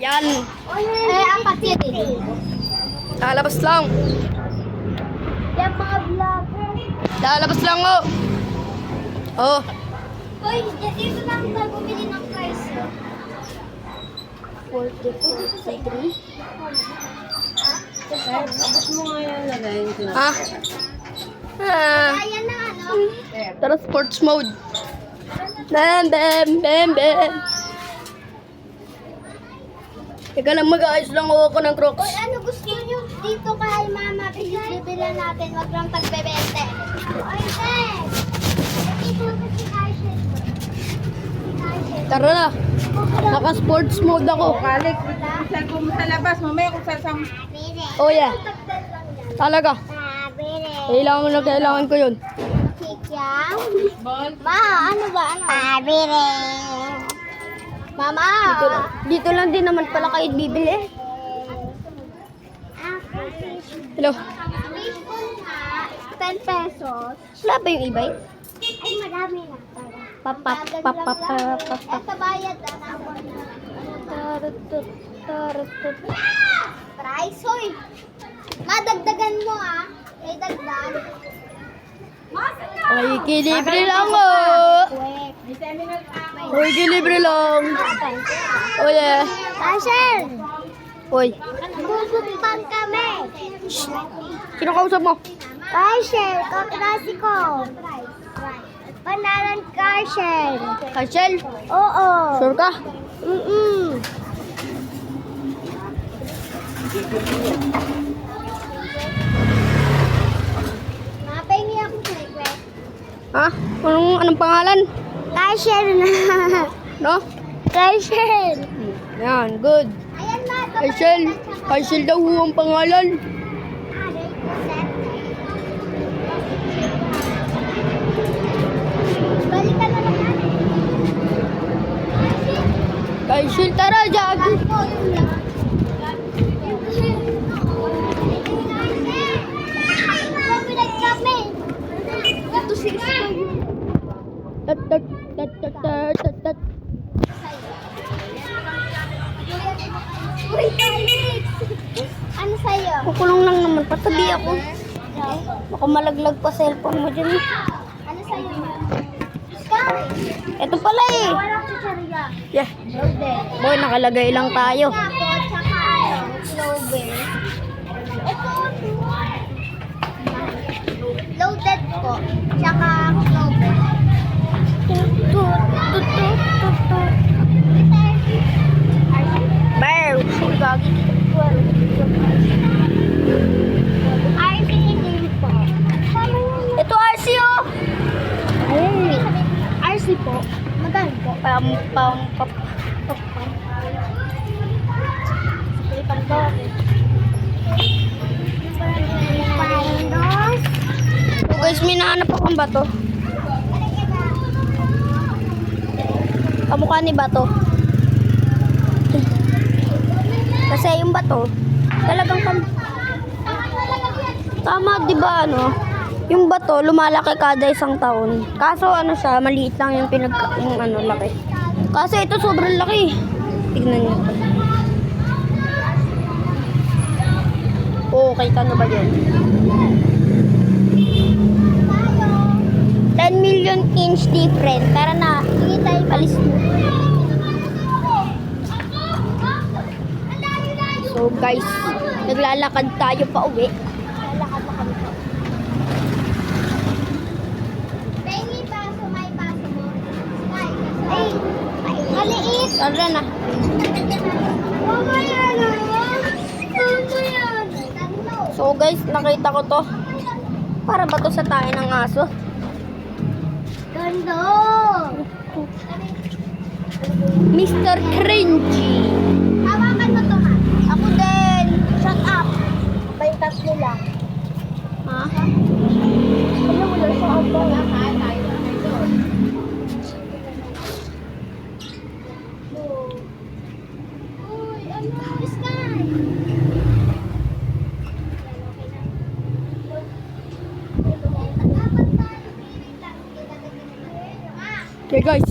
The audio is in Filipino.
Yan. Apat yun. Lalabas lang. Yan mga vlogger. Lalabas lang, oh. Oh. Uy, dito lang tayo bumili ng price. 43. Abot mo nga yan, lagayin ko. Ha? Ayan na ano. Tara, sports mode. Bam, bam, bam, bam. Teka lang, mag-ayos lang ako ng Crocs. Uy, ano gusto nyo dito kay mama? Bibilan natin, wag lang tagbebente. Uy, Dad! Ito si Aishen. Tara na. Naka-sports mode ako. Kalik, cellphone mo sa labas, mamaya kung saan Oh, yeah. Talaga. Kailangan ko yun. Kikyam. ball. Ma, ano ba? Ano? Pabire. Mama. Dito lang din naman pala kayo bibili. Hello. Fishball nga, 10 pesos. Wala ba yung ibay? Ay, madami na. Ito bayad na. Price, hoy. Madagdagan mo ah. May dagdag. Ay, kilibre lang oh. Uy, kilibre lang. Oh, yeah. Asher, Uy, bubukpan kami. sino kausap mo? Asher, kaklase ko. Panalan ka, Asher. Rachel? Oo. Sure ka? Mapahingi ako sa request. Ha? Anong pangalan? Asher na. No? Asher. Yan, good. Ayan na. Rachel. Rachel daw ang pangalan. Balikan na lang natin. Rachel, tara, jagi. Tat, tat, tat, tat, tat, tat, tat. Uy, Felix! Ano sa'yo? Kukulong lang naman, patabi ako. Baka malaglag pa cellphone mo dyan. Ano sa'yo? Ikaw! Ito pala eh. Walang chicharia. Yeah. Loaded. Boy, nakalagay lang tayo. Ako, tsaka ano, clover. Ito, loaded po. Tsaka clover. Bear. Gagi. RC hindi po. Ito RC oh. Ay. RC po. Magkano po? Pam, pam, pam. So guys, may nahanap akong bato. Kamukha ni bato. Kasi yung bato, talagang tama, di ba ano? Yung bato, lumalaki kada isang taon. Kaso ano siya, maliit lang yung yung ano, laki. Kasi ito sobrang laki. Tignan niyo. Oh, kita na ba yun? 10 million inch different. Tara na. Sige tayo, alis mo. So guys, naglalakad tayo pa uwi. Lalakad na kami po. Pengi paso, may paso mo. Ay, maliit. Tara na. Mama yan, Mama yan. So guys, nakita ko to. Para ba to sa tayo ng aso? Ganda. Mr. Cringy. Hawakan mo to, ha? Ako din. Shut up. May tatlo lang. Ha? Ano mo lang sa ako? Uy, ano? Sky! Okay guys,